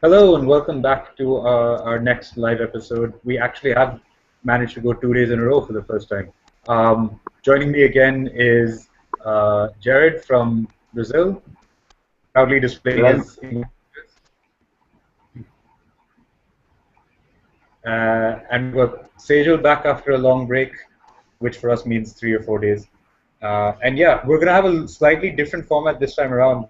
Hello and welcome back to our next live episode. We actually have managed to go 2 days in a row for the first time. Joining me again is Jared from Brazil, proudly displaying Well, his English. And we've got Sejal back after a long break, which for us means 3 or 4 days. And yeah, we're going to have a slightly different format this time around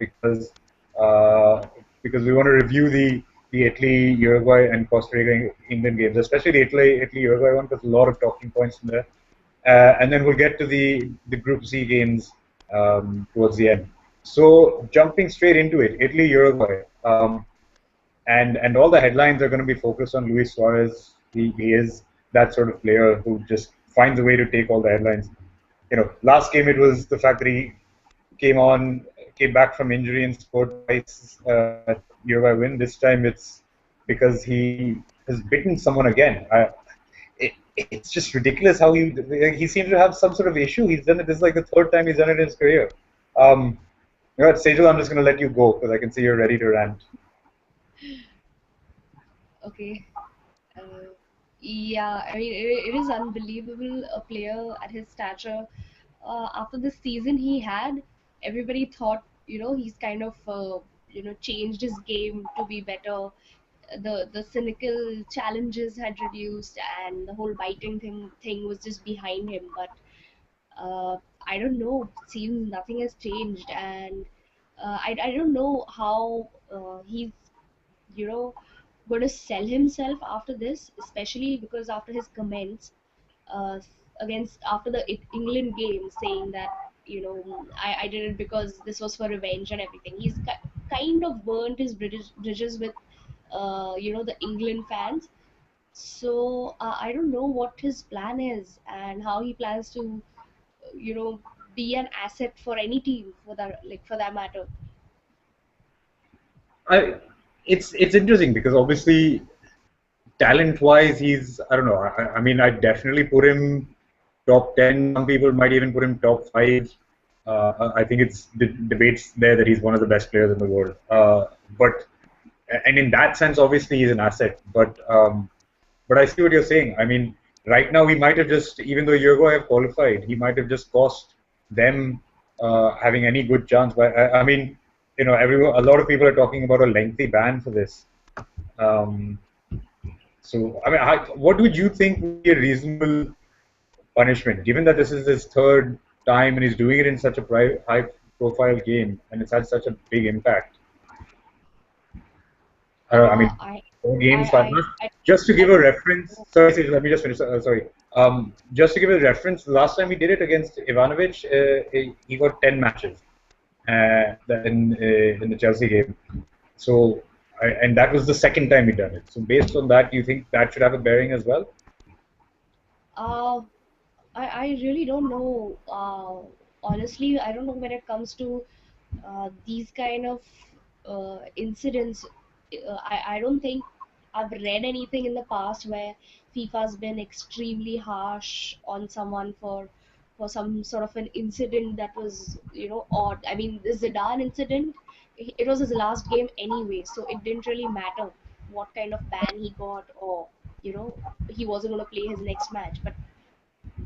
uh, because we want to review the Italy, Uruguay, and Costa Rica England games, especially the Italy Uruguay one, because a lot of talking points in there. And then we'll get to the Group C games towards the end. So jumping straight into it, Italy Uruguay. And all the headlines are going to be focused on Luis Suarez. He is that sort of player who just finds a way to take all the headlines. Last game it was the fact that he came back from injury and scored twice Uruguay win. This time it's because he has bitten someone again. It's just ridiculous how he seems to have some sort of issue. He's done it. This is like the third time he's done it in his career. Sejal, I'm just going to let you go because I can see you're ready to rant. Okay. Uh, yeah, I mean, it is unbelievable. A player at his stature, after the season he had, everybody thought, he's kind of, changed his game to be better. The cynical challenges had reduced, and the whole biting thing was just behind him. But I don't know. Seems nothing has changed, and I don't know how he's you know going to sell himself after this, especially because after his comments uh, against after the England game, saying that I did it because this was for revenge and everything. He's kind of burnt his bridges with the England fans. So I don't know what his plan is and how he plans to you know be an asset for any team for that matter. I, it's interesting because obviously talent-wise, he's I don't know. I mean, I definitely put him top 10. Some people might even put him top 5. I think it's debates there that he's one of the best players in the world. But and in that sense, obviously, he's an asset. But I see what you're saying. I mean, right now he might have just, even though Uruguay have qualified, he might have just cost them having any good chance. But I mean, a lot of people are talking about a lengthy ban for this. Um, so, I mean, what would you think would be a reasonable punishment, given that this is his third time and he's doing it in such a high-profile game and it's had such a big impact? I mean, I, 4 games, five I, months. I, Just to I give a don't reference, know. sorry, Sej, let me just finish. Sorry. Just to give a reference, the last time we did it against Ivanovic, he got 10 matches in the Chelsea game. So, and that was the second time he done it. So, based on that, do you think that should have a bearing as well? Uh, I really don't know. Honestly, I don't know when it comes to these kind of incidents. I don't think I've read anything in the past where FIFA's been extremely harsh on someone for some sort of an incident that was, odd. I mean, the Zidane incident, it was his last game anyway, so it didn't really matter what kind of ban he got, or he wasn't going to play his next match. But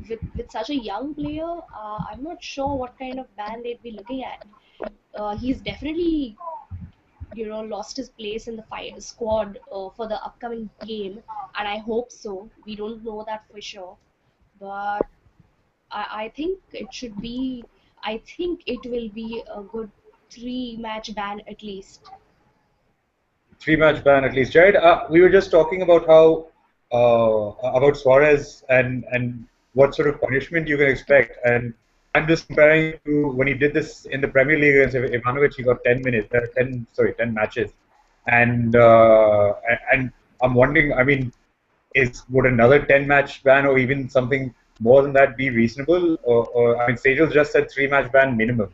with such a young player, I'm not sure what kind of ban they'd be looking at. He's definitely lost his place in the squad for the upcoming game, and I hope so. We don't know that for sure, but I think it should be. I think it will be a good three-match ban at least. 3 match ban at least. Jared, we were just talking about how about Suarez and what sort of punishment you can expect, and I'm just comparing it to when he did this in the Premier League against Ivanovic. He got 10 minutes, 10 matches, and I'm wondering. I mean, would another 10 match ban or even something more than that be reasonable? Or I mean, Sejal just said 3 match ban minimum.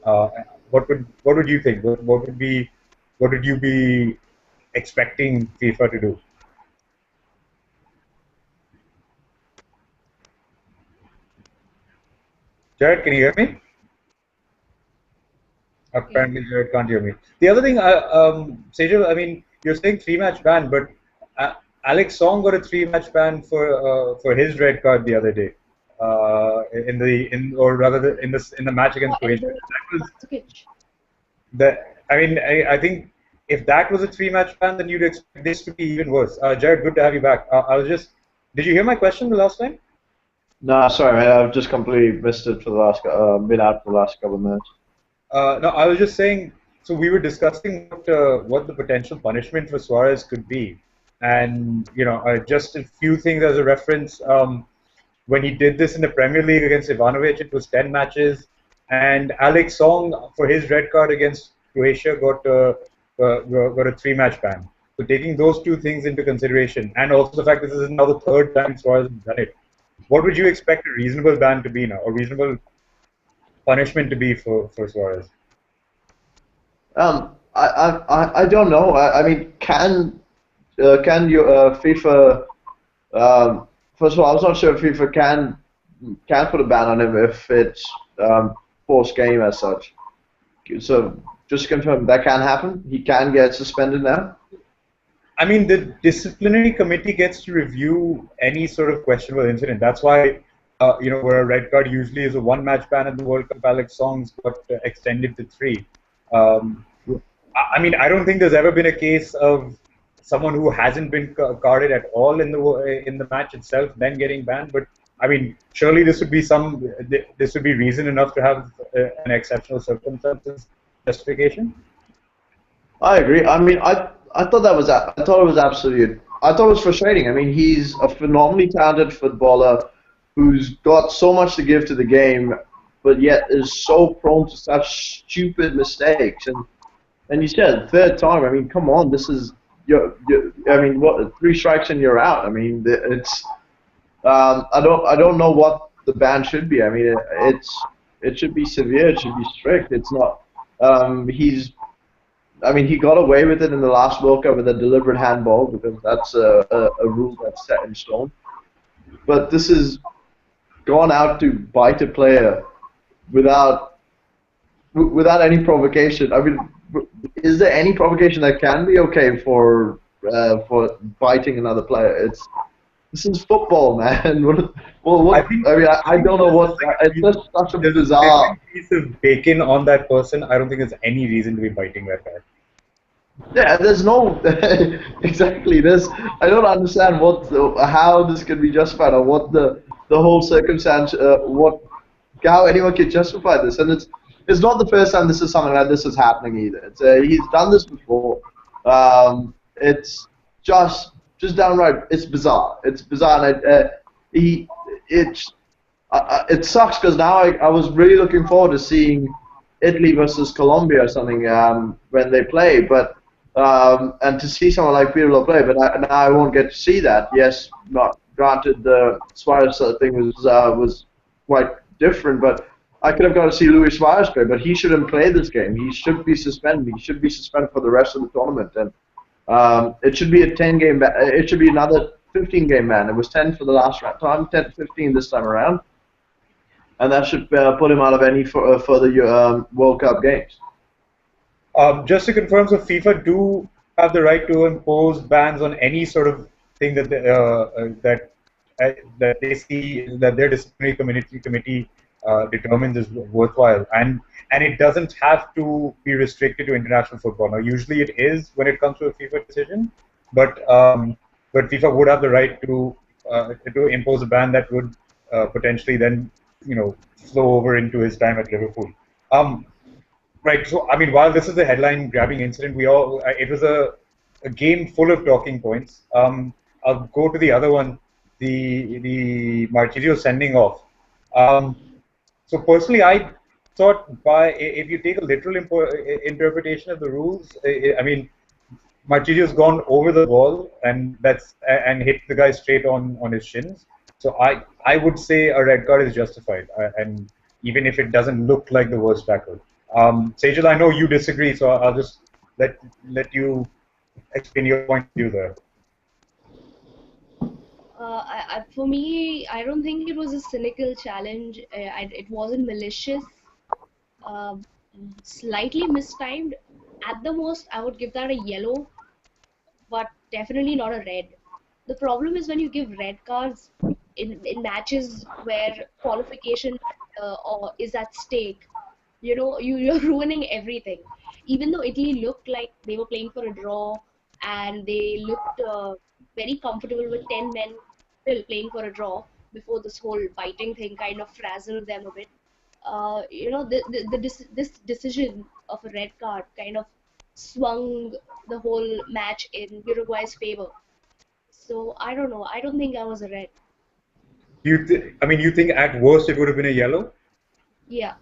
Uh, what would you think? What would you be expecting FIFA to do? Jared, can you hear me? Okay. Apparently, Jared can't hear me. The other thing, Sejal, I mean, you're saying three-match ban, but Alex Song got a three-match ban for his red card the other day, or rather in the match Oh, against Croatia. elbow That was Mandzukic. I mean, I think if that was a three-match ban, then you'd expect this to be even worse. Jared, good to have you back. I was just, did you hear my question the last time? No, sorry, man, I've just completely missed it for the last, been out for the last couple of minutes. No, I was just saying. So we were discussing what the potential punishment for Suarez could be, and just a few things as a reference. When he did this in the Premier League against Ivanovic, it was 10 matches, and Alex Song for his red card against Croatia got a three-match ban. So taking those two things into consideration, and also the fact this is now the third time Suarez has done it, what would you expect a reasonable ban to be now, or reasonable punishment to be for Suarez? I don't know. I mean, can you FIFA? First of all, I was not sure if FIFA can put a ban on him if it's forced game as such. So just to confirm, that can happen. He can get suspended now. I mean, the disciplinary committee gets to review any sort of questionable incident. That's why, where a red card usually is a one-match ban at the World Cup, Alex Song's got extended to three. I mean, I don't think there's ever been a case of someone who hasn't been carded at all in the match itself then getting banned. But I mean, surely this would be reason enough to have an exceptional circumstances justification. I agree. I mean, I thought it was absolutely. I thought it was frustrating. I mean, he's a phenomenally talented footballer who's got so much to give to the game, but yet is so prone to such stupid mistakes. And you said third time. I mean, come on, this is I mean, what, three strikes and you're out. I mean, it's. I don't know what the ban should be. I mean, it should be severe. It should be strict. It's not. I mean, he got away with it in the last World Cup with a deliberate handball because that's a rule that's set in stone. But this has gone out to bite a player without any provocation. I mean, is there any provocation that can be okay for biting another player? This is football, man. I don't know what. It's just such a bizarre. Piece of bacon on that person. I don't think there's any reason to be biting that guy. Yeah, there's no exactly. I don't understand how this can be justified or what the whole circumstance, how anyone can justify this. And it's not the first time this is something like this is happening either. He's done this before. It's just downright. It's bizarre. It's bizarre. And it sucks because now I was really looking forward to seeing Italy versus Colombia or something when they play, but and to see someone like Pirlo play, but now I won't get to see that. Yes, not granted, the Suarez thing was quite different, but I could have got to see Luis Suarez play, but he shouldn't play this game. He should be suspended. He should be suspended for the rest of the tournament, and it should be a 10-game. It should be another 15-game ban. It was 10 for the last time, 10 to 15 this time around, and that should put him out of any further World Cup games. Just to confirm, so FIFA do have the right to impose bans on any sort of thing that they see that their disciplinary committee determines is worthwhile, and it doesn't have to be restricted to international football. Now, usually it is when it comes to a FIFA decision, but FIFA would have the right to impose a ban that would potentially then flow over into his time at Liverpool. Right. So, I mean, while this is a headline-grabbing incident, it was a game full of talking points. I'll go to the other one, the Marchisio sending off. So, personally, I thought if you take a literal interpretation of the rules, I mean, Marchisio's gone over the ball and hit the guy straight on his shins. So, I would say a red card is justified, and even if it doesn't look like the worst tackle. Sejal, I know you disagree, so I'll just let you explain your point of view there. For me, I don't think it was a cynical challenge. It wasn't malicious. Slightly mistimed. At the most, I would give that a yellow. but definitely not a red. The problem is when you give red cards in matches where qualification or is at stake. You're ruining everything. Even though Italy looked like they were playing for a draw and they looked very comfortable with 10 men still playing for a draw before this whole biting thing kind of frazzled them a bit. This decision of a red card kind of swung the whole match in Uruguay's favor. So I don't know. I don't think I was a red. I mean, you think at worst it would have been a yellow? Yeah.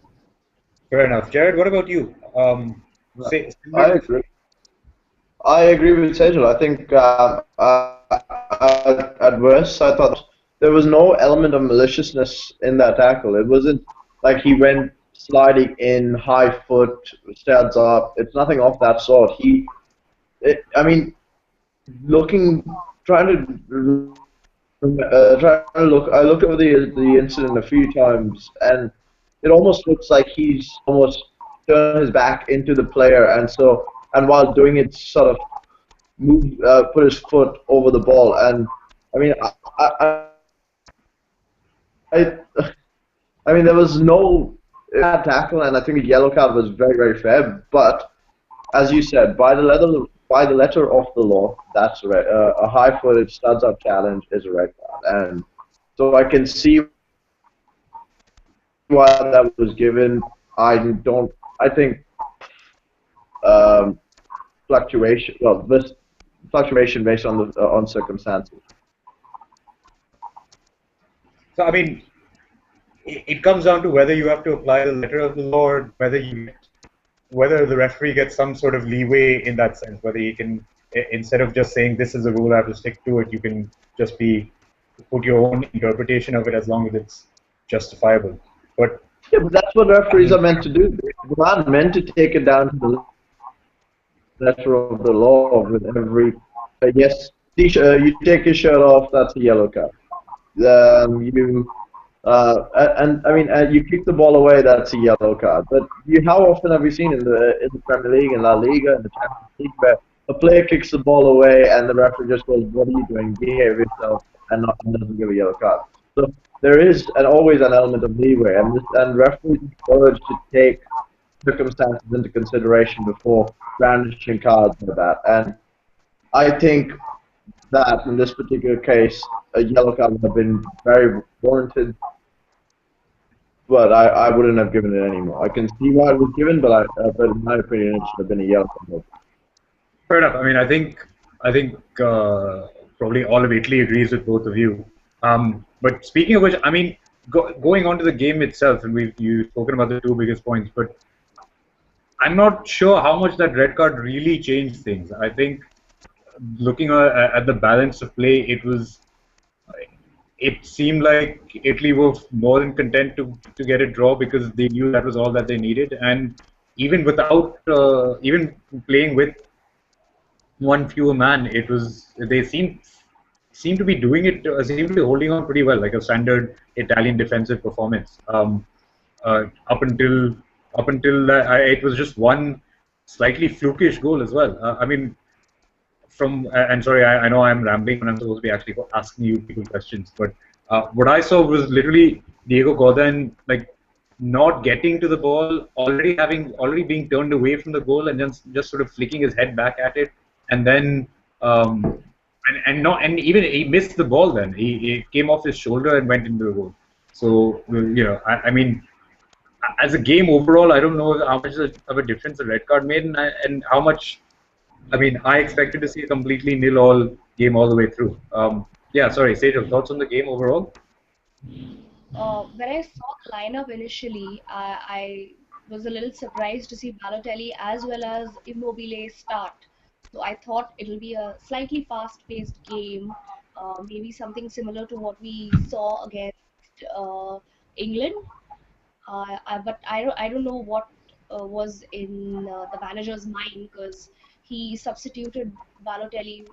Fair enough. Jared, what about you? Similar I to agree. I agree with Sejal. I think at worst, I thought there was no element of maliciousness in that tackle. It wasn't like he went sliding in, high foot, stands up. It's nothing of that sort. I mean, looking, trying to look. I looked over the incident a few times, and it almost looks like he's almost turned his back into the player, and while doing it, sort of put his foot over the ball. And I mean, I, I mean, there was no bad tackle, and I think a yellow card was very, very fair. But as you said, by the letter of the law, that's right. A high-footed studs-up challenge is a red card, and so I can see why that was given. I don't. I think um, fluctuation. Well, this fluctuation based on the on circumstances. So, I mean, it comes down to whether you have to apply the letter of the law or whether the referee gets some sort of leeway in that sense, whether he can, instead of just saying this is a rule, I have to stick to it, you can just put your own interpretation of it as long as it's justifiable. But Yeah, but that's what referees are meant to do. They're not meant to take it down to the letter of the law with every. Yes, you take your shirt off, that's a yellow card. And I mean, you kick the ball away, that's a yellow card. But how often have we seen in the Premier League, in La Liga, in the Champions League, where a player kicks the ball away and the referee just goes, "What are you doing? Behave yourself," and doesn't give a yellow card. So there is always an element of leeway, and referees are encouraged to take circumstances into consideration before brandishing cards like that. And I think that in this particular case, a yellow card would have been very warranted, but I wouldn't have given it anymore. I can see why it was given, but in my opinion, it should have been a yellow card. fair enough. I mean, I think probably all of Italy agrees with both of you. But speaking of which, I mean, going on to the game itself, and you've spoken about the two biggest points, but I'm not sure how much that red card really changed things. I think looking at the balance of play, it seemed like Italy were more than content to get a draw because they knew that was all that they needed, and even without even playing with one fewer man, they seem to be doing it, seem to be holding on pretty well, like a standard Italian defensive performance. Up until it was just one slightly flukish goal as well. I mean, and sorry, I know I'm rambling when I'm supposed to be actually asking you people questions, but what I saw was literally Diego Godin like not getting to the ball, already being turned away from the goal, and just sort of flicking his head back at it, and then and even he missed the ball. Then he came off his shoulder and went into the goal. So I mean, as a game overall, I don't know how much of a difference the red card made, and how much. I mean, I expected to see a completely nil-all game all the way through. Yeah, sorry, Sejal, thoughts on the game overall? When I saw the lineup initially, I was a little surprised to see Balotelli as well as Immobile start. So I thought it'll be a slightly fast-paced game, maybe something similar to what we saw against England. But I don't know what was in the manager's mind because he substituted Balotelli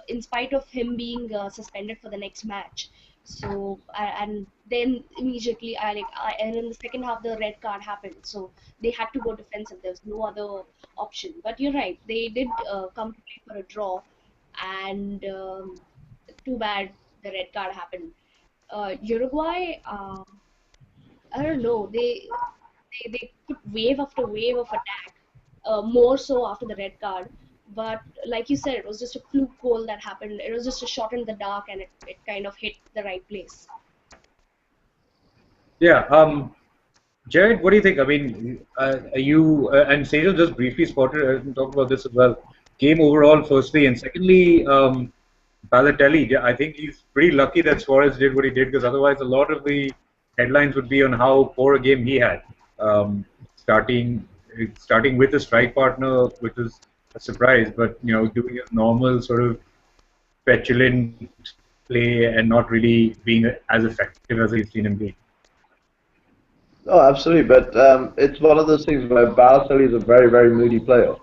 in spite of him being suspended for the next match. So and then immediately and in the second half the red card happened. So they had to go defensive. There's no other option. But you're right. They did come to play for a draw, and too bad the red card happened. Uruguay, I don't know. They put wave after wave of attack, more so after the red card. But like you said, it was just a fluke goal that happened. It was just a shot in the dark, and it kind of hit the right place. Yeah. Jared, what do you think? I mean, you and Sejal just briefly spotted talked about this as well. Game overall, firstly, and secondly, Balotelli. Yeah, I think he's pretty lucky that Suarez did what he did, because otherwise, a lot of the headlines would be on how poor a game he had. Um, starting starting with a strike partner, which was a surprise, but doing his normal sort of petulant play and not really being as effective as we've seen him be. Oh, absolutely. But it's one of those things where Balotelli is a very, very moody player.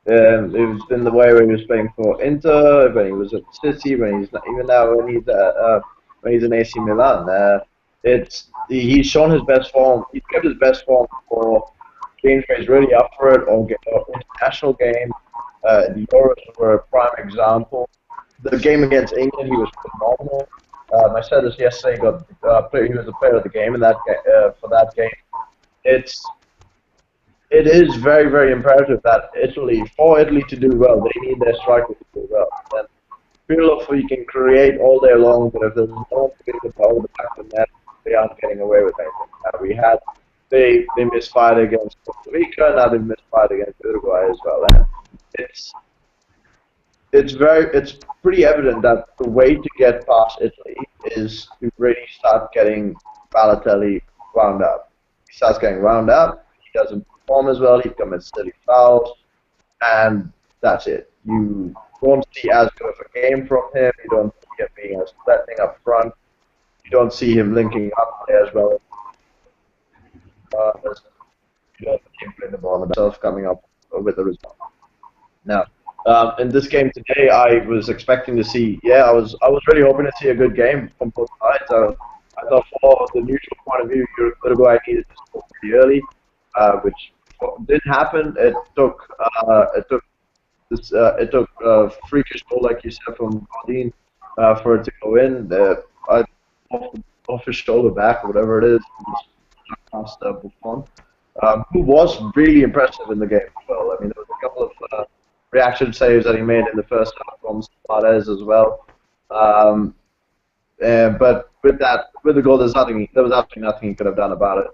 It's been the way when he was playing for Inter, when he was at City, when he's not, even now when he's in AC Milan. He's shown his best form. He's kept his best form for games where he's really up for it, or international games. The Euros were a prime example. The game against England, he was phenomenal. I said this yesterday. He was the player of the game in that for that game. It is very, very imperative that for Italy to do well, they need their striker to do well. And Pirlo can create all day long, but if there's no one to get the ball in the back of the net, they aren't getting away with anything. They misfired against Costa Rica, now they misfired against Uruguay as well. And it's pretty evident that the way to get past Italy is to really start getting Balotelli wound up. He starts getting wound up, he doesn't perform as well, he commits silly fouls, and that's it. You won't see as good of a game from him, you don't see him being as threatening up front, you don't see him linking up there as well. You don't see him playing the ball himself coming up with the result. Now, in this game today, I was expecting to see. I was really hoping to see a good game from both sides. I thought, for the neutral point of view, Uruguay needed to score pretty early, which didn't happen. It took a freakish goal, like you said, from Godin for it to go in. Off his shoulder back, or whatever it is, past Buffon, who was really impressive in the game as well. I mean, there was a couple of reaction saves that he made in the first half from Suarez as well. But with the goal, there was absolutely nothing he could have done about it.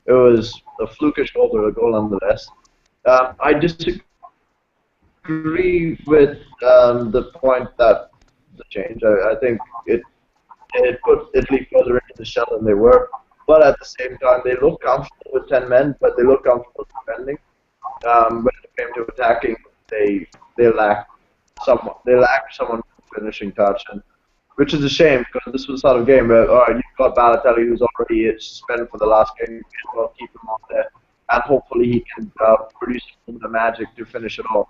It was a flukish goal, but a goal nonetheless. I disagree with the point that the change. I think it put Italy further into the shell than they were. But at the same time, they look comfortable with 10 men, but they look comfortable defending. When it came to attacking, they lacked someone. They lacked someone finishing touch, and which is a shame, because this was the sort of game where, all right, you've got Balotelli, who's already suspended for the last game. You may as well keep him on there, and hopefully he can produce the magic to finish it off.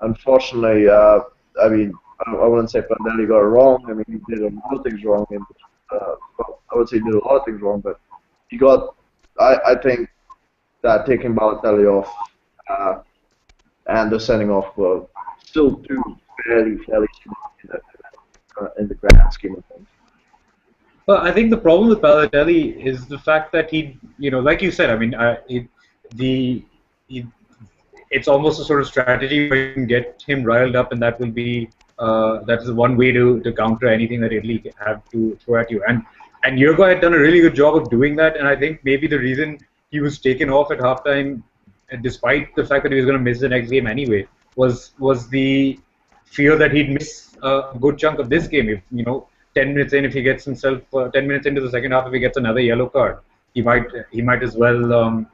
Unfortunately, I mean, I wouldn't say Prandelli got it wrong. I mean, he did a lot of things wrong. Well, I would say he did a lot of things wrong, but he got. I think that taking Balotelli off and the sending off were still two fairly in the grand scheme of things. Well, I think the problem with Balotelli is the fact that he, like you said, I mean, it's almost a sort of strategy where you can get him riled up, and that will be that's one way to counter anything that Italy have to throw at you. And Uruguay had done a really good job of doing that, and I think maybe the reason he was taken off at halftime, despite the fact that he was going to miss the next game anyway, was the fear that he'd miss a good chunk of this game. If 10 minutes in, if he gets himself 10 minutes into the second half, if he gets another yellow card, he might as well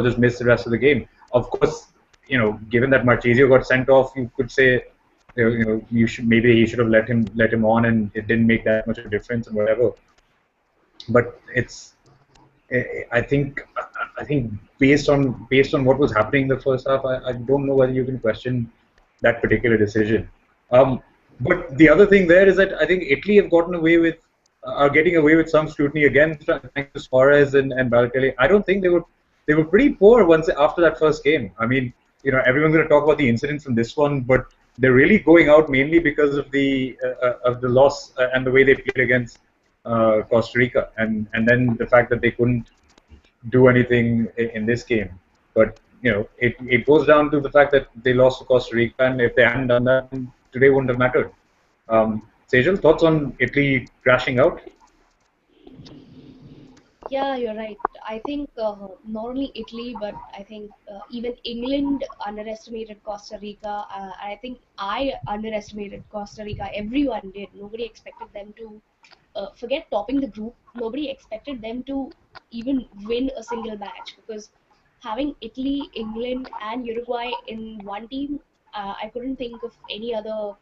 just miss the rest of the game. Of course, given that Marchisio got sent off, you could say he should have let him on, and it didn't make that much of a difference and whatever. But I think based on what was happening in the first half, I don't know whether you can question that particular decision. But the other thing there is that I think Italy have are getting away with some scrutiny again, thanks to Suarez and Balotelli. I don't think they were pretty poor after that first game. I mean, everyone's going to talk about the incidents from this one, but they're really going out mainly because of the loss and the way they played against Costa Rica, and then the fact that they couldn't do anything in this game. But it goes down to the fact that they lost to Costa Rica, and if they hadn't done that, today wouldn't have mattered. Sejal, thoughts on Italy crashing out? Yeah, you're right. I think not only Italy, but I think even England underestimated Costa Rica. I think I underestimated Costa Rica. Everyone did. Nobody expected them to forget topping the group. Nobody expected them to even win a single match because having Italy, England, and Uruguay in one team, I couldn't think of any other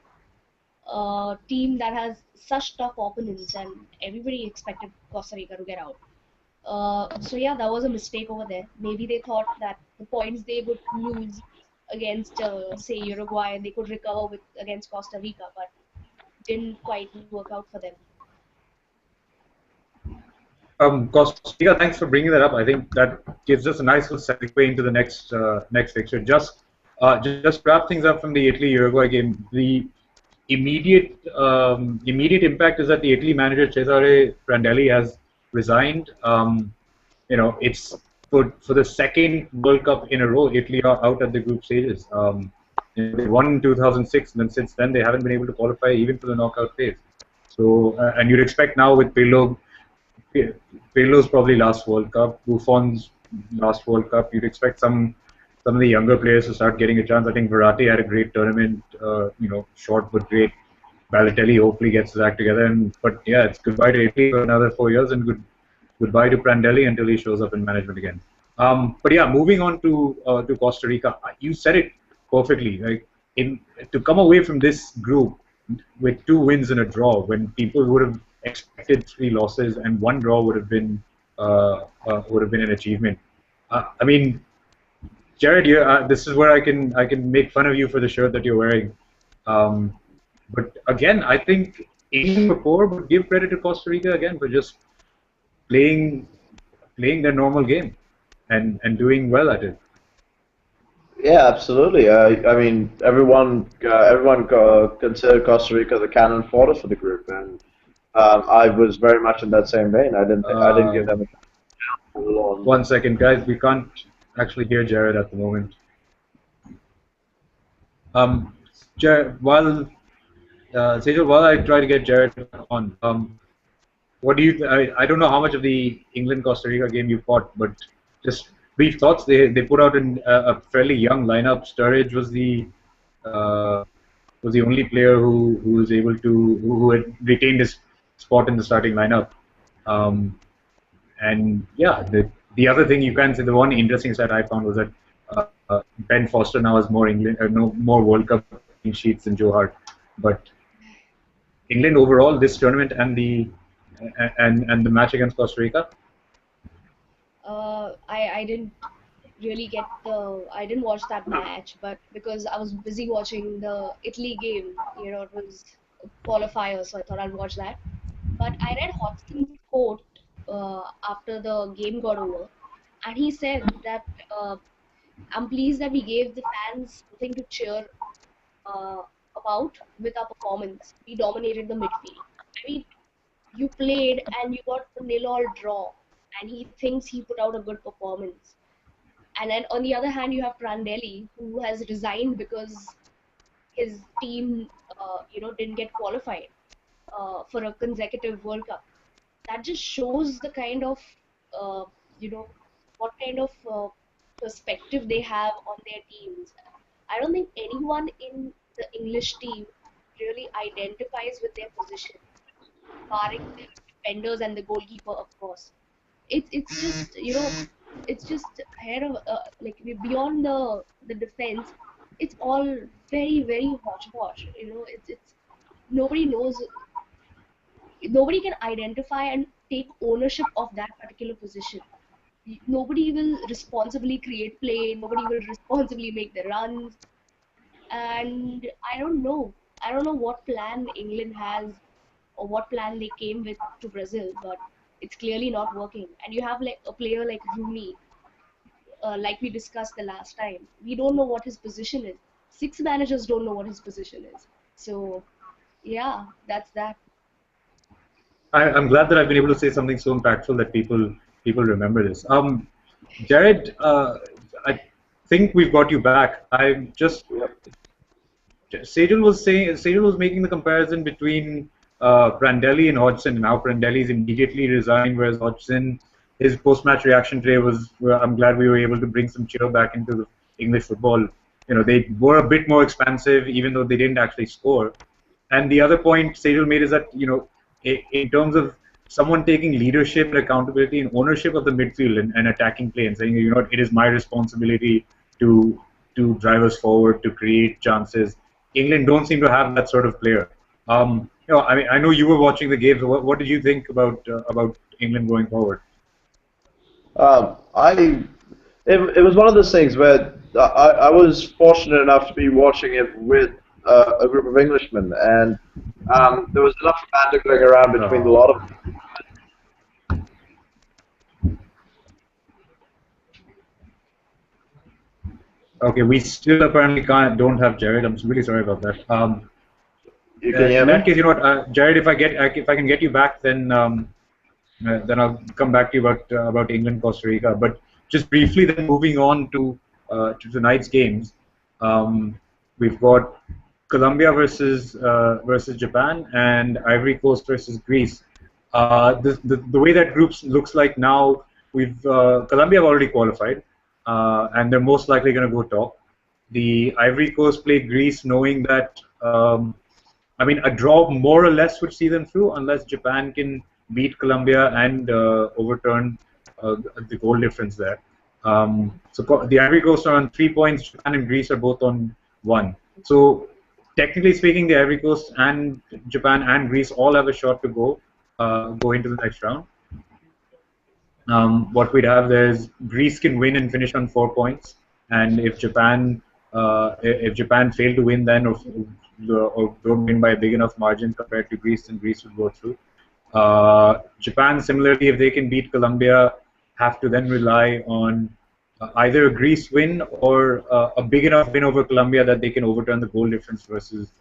team that has such tough opponents, and everybody expected Costa Rica to get out. So yeah, that was a mistake over there. Maybe they thought that the points they would lose against, say, Uruguay, they could recover with against Costa Rica, but didn't quite work out for them. Costa Rica, thanks for bringing that up. I think that gives us a nice little segue into the next fixture. Just wrap things up from the Italy-Uruguay game. The immediate impact is that the Italy manager Cesare Prandelli has resigned. It's for the second World Cup in a row, Italy are out at the group stages. They won in 2006, and then since then they haven't been able to qualify even for the knockout phase. So, and you'd expect now with Pirlo's probably last World Cup, Buffon's last World Cup. You'd expect some of the younger players to start getting a chance. I think Verratti had a great tournament, short but great. Balotelli hopefully gets his act together. But yeah, it's goodbye to Italy for another 4 years, and goodbye to Prandelli until he shows up in management again. But yeah, moving on to Costa Rica, you said it perfectly. Like to come away from this group with 2 wins and a draw, when people would have expected 3 losses and 1 draw would have been an achievement. I mean, Jared, this is where I can make fun of you for the shirt that you're wearing. Um, but again, I think England before would give credit to Costa Rica again for just playing playing their normal game and doing well at it. Yeah, absolutely. I mean, everyone considered Costa Rica the cannon fodder for the group, and I was very much in that same vein. I didn't give them a Um, full on. 1 second, guys. We can't actually hear Jared at the moment. Um, Jared, Sejal, while I try to get Jared on, what do you? I don't know how much of the England Costa Rica game you caught, but just brief thoughts. They put out a fairly young lineup. Sturridge uh, was the only player who was able to who had retained his spot in the starting lineup. Um, and yeah, the other thing you can say, the one interesting stat I found was that Ben Foster now has more no more World Cup clean sheets than Joe Hart, but England overall this tournament and the match against Costa Rica. I didn't really get I didn't watch that match, but because I was busy watching the Italy game, it was a qualifier, so I thought I'd watch that. But I read Hodgson's quote after the game got over, and he said that I'm pleased that we gave the fans something to cheer uh, about with our performance. We dominated the midfield. I mean, you played and you got a nil-all draw, and he thinks he put out a good performance. And then on the other hand, you have Prandelli, who has resigned because his team, didn't get qualified for a consecutive World Cup. That just shows the kind of, uh, you know, what kind of perspective they have on their teams. I don't think anyone in the English team really identifies with their position, barring the defenders and the goalkeeper, of course. It's just it's just ahead of beyond the defense. It's all very hodgepodge. It's nobody knows, nobody can identify and take ownership of that particular position. Nobody will responsibly create play. Nobody will responsibly make the runs. And I don't know what plan England has or what plan they came with to Brazil, but it's clearly not working. And you have like a player like Rooney, like we discussed the last time. We don't know what his position is. Six managers don't know what his position is. So yeah, that's that. I'm glad that I've been able to say something so impactful that people remember this. Jared, I think we've got you back. I'm just Sejal was making the comparison between Prandelli and Hodgson. Now Prandelli's immediately resigned, whereas Hodgson, his post-match reaction today was, well, I'm glad we were able to bring some cheer back into the English football. You know, they were a bit more expansive, even though they didn't actually score. And the other point Sejal made is that, you know, in terms of someone taking leadership and accountability and ownership of the midfield and attacking play and saying, you know, it is my responsibility to drive us forward, to create chances. England don't seem to have that sort of player. You know, I mean, I know you were watching the games. What did you think about England going forward? I it was one of those things where I was fortunate enough to be watching it with a group of Englishmen, and there was enough banter going around between a lot of. Okay, we still apparently don't have Jared. I'm really sorry about that. You can hear In me? that case, you know what, Jared, if I can get you back, then I'll come back to you about England, Costa Rica. But just briefly, then moving on to tonight's games, we've got Colombia versus Japan and Ivory Coast versus Greece. The way that groups looks like now, we've Colombia have already qualified, and they're most likely going to go top. The Ivory Coast play Greece, knowing that. I mean, a draw more or less would see them through unless Japan can beat Colombia and overturn the goal difference there. So the Ivory Coast are on 3 points. Japan and Greece are both on 1. So technically speaking, the Ivory Coast and Japan and Greece all have a shot to go into the next round. What we'd have there is Greece can win and finish on 4 points, and if Japan fail to win then or don't win by a big enough margin compared to Greece, then Greece would go through. Japan similarly, if they can beat Colombia, have to then rely on either a Greece win or a big enough win over Colombia that they can overturn the goal difference versus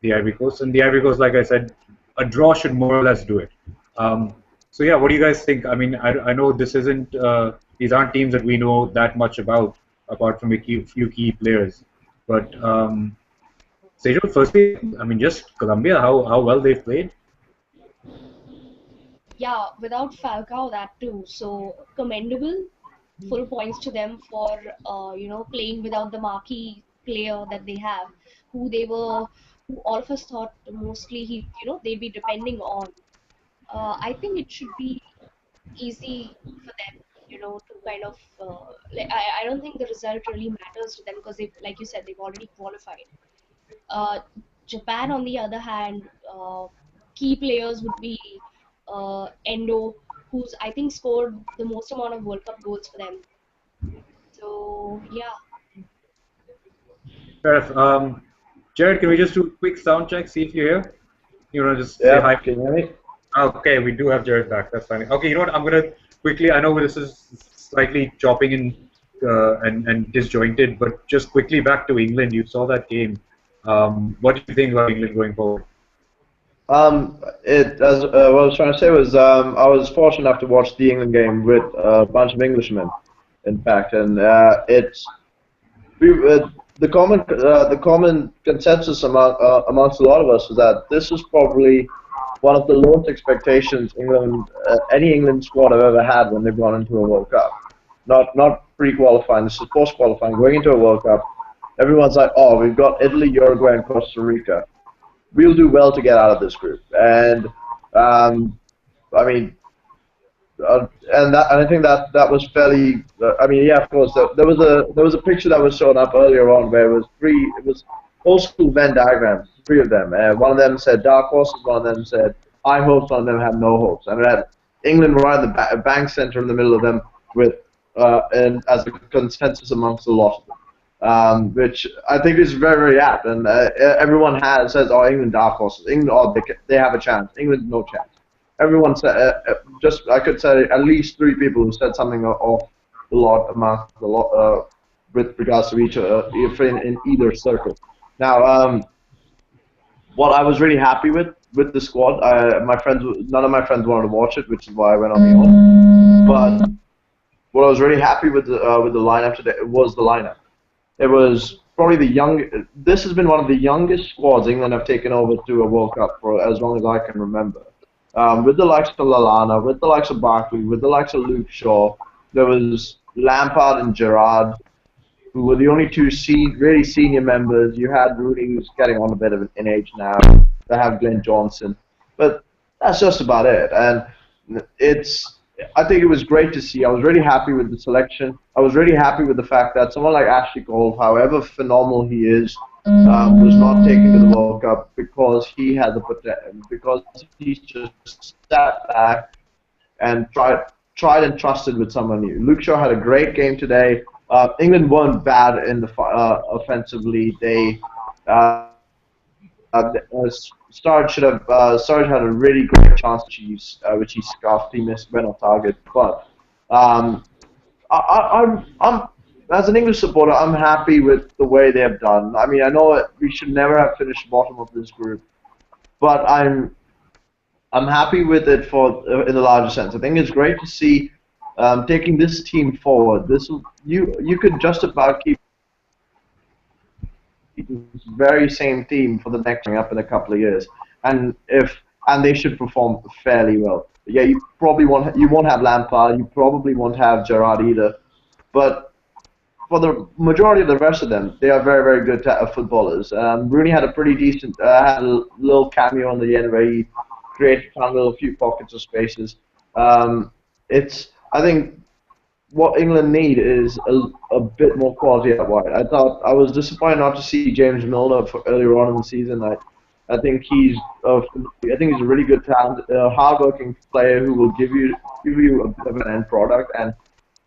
the Ivory Coast. And the Ivory Coast, like I said, a draw should more or less do it. So yeah, what do you guys think? I mean, I know this isn't these aren't teams that we know that much about, apart from a few key players. But Sejal, firstly, I mean, just Colombia, how well they've played. Yeah, without Falcao, that too. So commendable. Full points to them for playing without the marquee player that they have, who they were, who all of us thought mostly they'd be depending on. I think it should be easy for them, to kind of like I don't think the result really matters to them because they, like you said, they've already qualified. Uh, Japan, on the other hand, key players would be Endo, who's I think scored the most amount of World Cup goals for them. So yeah, Fair enough. Jared, can we just do a quick sound check, see if you're here? You want to just say Yeah, hi? can you hear me? Okay, we do have Jared back. That's fine. Okay, you know what? I'm gonna quickly. I know this is slightly chopping in and disjointed, but just quickly back to England. You saw that game. What do you think about England going forward? What I was trying to say was, I was fortunate enough to watch the England game with a bunch of Englishmen, in fact, and we, the common consensus amongst a lot of us was that this was probably one of the lowest expectations any England squad have ever had when they've gone into a World Cup. Not pre-qualifying. This is post-qualifying. Going into a World Cup, everyone's like, "Oh, we've got Italy, Uruguay, and Costa Rica. We'll do well to get out of this group." And I mean, and I think that was fairly. I mean, yeah, of course. There was a picture that was shown up earlier on where it was old school Venn diagrams, 3 of them. One of them said dark horses, one of them said high hopes, one of them had no hopes. And we had England right in the bank center in the middle of them with and as a consensus amongst a lot of them. Which I think is very, very apt. And everyone says, "Oh, England dark horses. England, oh, they have a chance. England, no chance." Everyone said, I could say at least 3 people who said something of the lot amongst the lot with regards to each if in either circle. Now, what I was really happy with the squad, my friends, none of my friends wanted to watch it, which is why I went on my own. But what I was really happy with the lineup today was the lineup. It was probably the young. This has been one of the youngest squads England have taken over to a World Cup for as long as I can remember. With the likes of Lallana, with the likes of Barkley, with the likes of Luke Shaw, there was Lampard and Gerrard, who were the only two really senior members. You had Rooney, who's getting on a bit of an age now. They have Glenn Johnson, but that's just about it. And I think it was great to see. I was really happy with the selection. I was really happy with the fact that someone like Ashley Cole, however phenomenal he is, was not taken to the World Cup because he had the potential, because he just sat back and tried and trusted with someone new. Luke Shaw had a great game today. England weren't bad in the offensively. They Sturridge had a really great chance, which he scuffed. He went off target, but I'm as an English supporter, I'm happy with the way they have done. I mean, I know we should never have finished bottom of this group, but I'm happy with it in the larger sense. I think it's great to see taking this team forward. You could just about keep this very same team for the next coming up in a couple of years, and they should perform fairly well. Yeah, you won't have Lampard, you probably won't have Gerrard either, but for the majority of the rest of them, they are very, very good footballers. Rooney had a pretty decent, had a little cameo on the end where he found a few pockets of spaces. I think what England need is a bit more quality out wide. I was disappointed not to see James Milner earlier on in the season. I think he's a really good talent, hard-working player who will give you a bit of an end product, and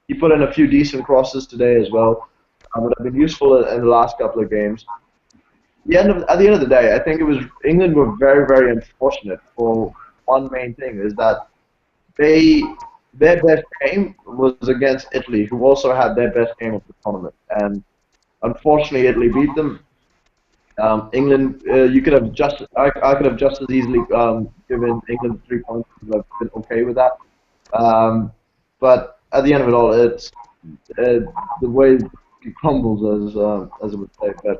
he put in a few decent crosses today as well. Would have been useful in the last couple of games. At the end of the day, I think England were very, very unfortunate for one main thing, is that their best game was against Italy, who also had their best game of the tournament, and unfortunately Italy beat them. England, I could have just as easily given England 3 points. I've been okay with that. But at the end of it all, it's the way it crumbles, as I would say. But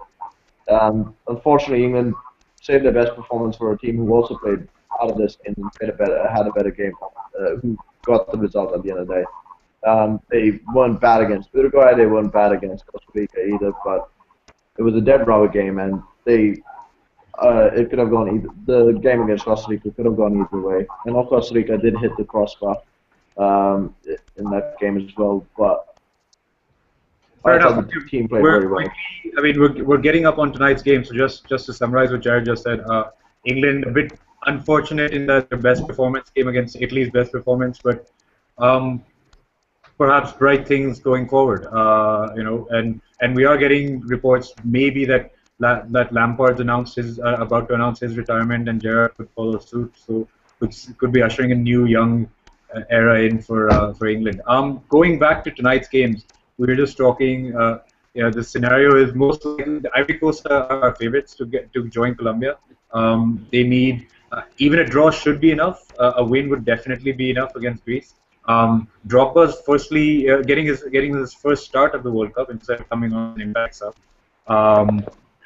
unfortunately, England saved their best performance for a team who also played out of this and had a better game, who got the result at the end of the day. They weren't bad against Uruguay, they weren't bad against Costa Rica either, but it was a dead rubber game, and it could have gone either. The game against Costa Rica could have gone either way. And Costa Rica did hit the crossbar in that game as well, but fair I thought enough. the team played very well. I mean, we're getting up on tonight's game, so just to summarize what Jared just said, England a bit unfortunate in that their best performance came against Italy's best performance, but perhaps bright things going forward. And we are getting reports maybe that Lampard's about to announce his retirement, and Gerrard could follow suit, so could be ushering a new young era in for England. Going back to tonight's games, we were just talking. The scenario is most likely the Ivory Coast are our favorites to join Colombia. They need even a draw should be enough. A win would definitely be enough against Greece. Drogba's firstly getting his first start of the World Cup instead of coming on in impact sub.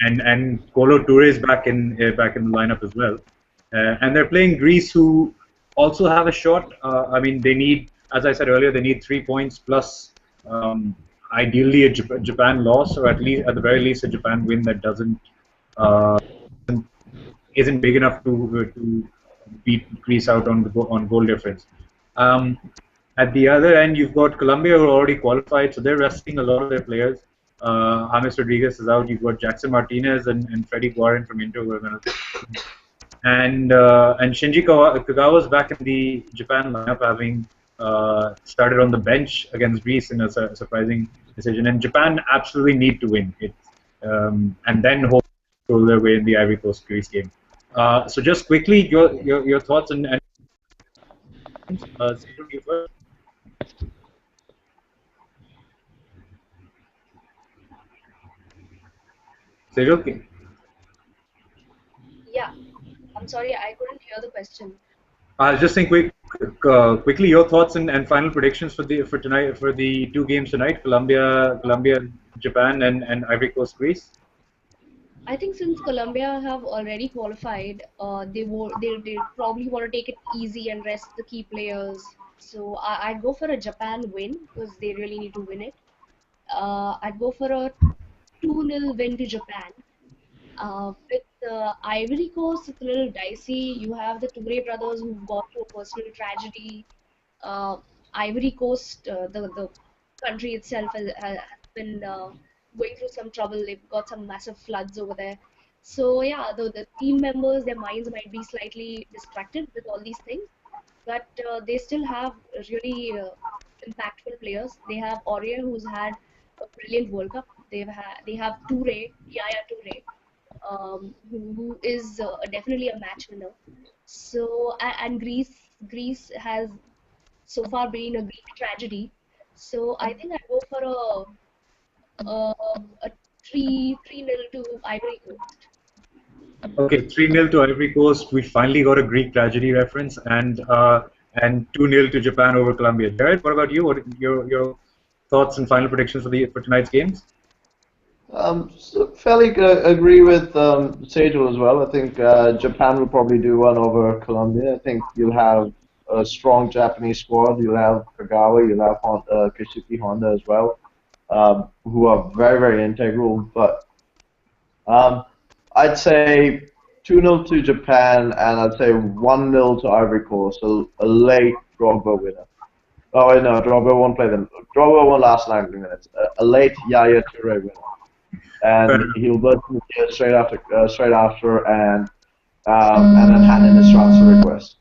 And Kolo Toure is back in the lineup as well. And they're playing Greece, who also have a shot. I mean, they need, as I said earlier, they need 3 points plus ideally a Japan loss, or at the very least a Japan win that isn't big enough to beat Greece out on goal difference. At the other end, you've got Colombia, who are already qualified, so they're resting a lot of their players. James Rodriguez is out. You've got Jackson Martinez and Freddie Guarin from Inter, who are going to. And Shinji Kagawa's back in the Japan lineup, having started on the bench against Greece in a surprising decision. And Japan absolutely need to win it, and then hold their way in the Ivory Coast Greece game. So just quickly, your thoughts and Sejal, okay. Yeah, I'm sorry, I couldn't hear the question. I'll just think quickly your thoughts and final predictions for tonight for the two games tonight, Colombia, Japan, and Ivory Coast, Greece. I think since Colombia have already qualified, they probably want to take it easy and rest the key players. So I'd go for a Japan win because they really need to win it. I'd go for a 2-0 win to Japan. With Ivory Coast, it's a little dicey. You have the Toure brothers who've gone through a personal tragedy. Uh, Ivory Coast, the country itself has been going through some trouble. They've got some massive floods over there. So yeah, the team members, their minds might be slightly distracted with all these things, but they still have really impactful players. They have Aurier, who's had a brilliant World Cup. They have Toure, Yaya Toure, who is definitely a match winner. So and Greece has so far been a Greek tragedy. So I think I go for a 3-0 to Ivory Coast. Okay, 3-0 to Ivory Coast. We finally got a Greek tragedy reference, and 2-0 to Japan over Colombia. Jared, what about you? What are your thoughts and final predictions for tonight's games? So fairly agree with Sejal as well. I think Japan will probably do one over Colombia. I think you'll have a strong Japanese squad. You'll have Kagawa, you'll have Kishiki Honda as well, who are very, very integral. But um, I'd say 2-0 to Japan, and I'd say 1-0 to Ivory Coast, a late Drogba winner. Oh, wait, no, Drogba won't play them. Drogba won't last 90 minutes. A late Yaya Toure winner. And he'll burst in the gear straight after, and then hand in his transfer request.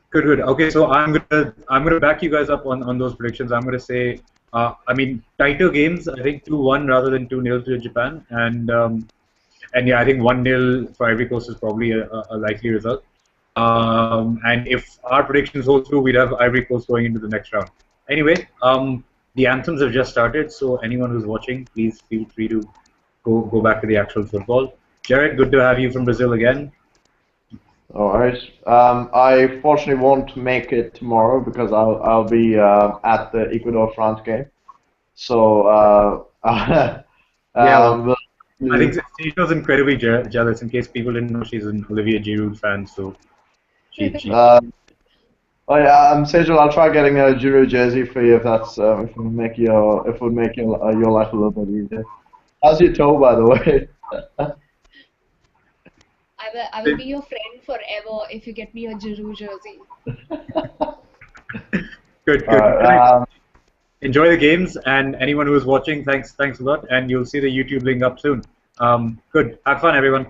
Good, good. Okay, so I'm gonna back you guys up on those predictions. I'm gonna say, I mean, tighter games. I think 2-1 rather than 2-0 to Japan, and yeah, I think 1-0 for Ivory Coast is probably a likely result. And if our predictions hold true, we'd have Ivory Coast going into the next round. Anyway, the anthems have just started, so anyone who's watching, please feel free to go back to the actual football. Jared, good to have you from Brazil again. All right. I fortunately won't make it tomorrow because I'll be at the Ecuador-France game. So Yeah, I think Sejal's incredibly jealous. In case people didn't know, she's an Olivier Giroud fan, so she oh yeah, Sejal, I'll try getting a Giroud jersey for you if that's if it would make your life a little bit easier. How's your toe, by the way? I will be your friend forever if you get me a Giroud jersey. Good, good. Enjoy the games, and anyone who is watching, thanks a lot, and you'll see the YouTube link up soon. Good. Have fun, everyone.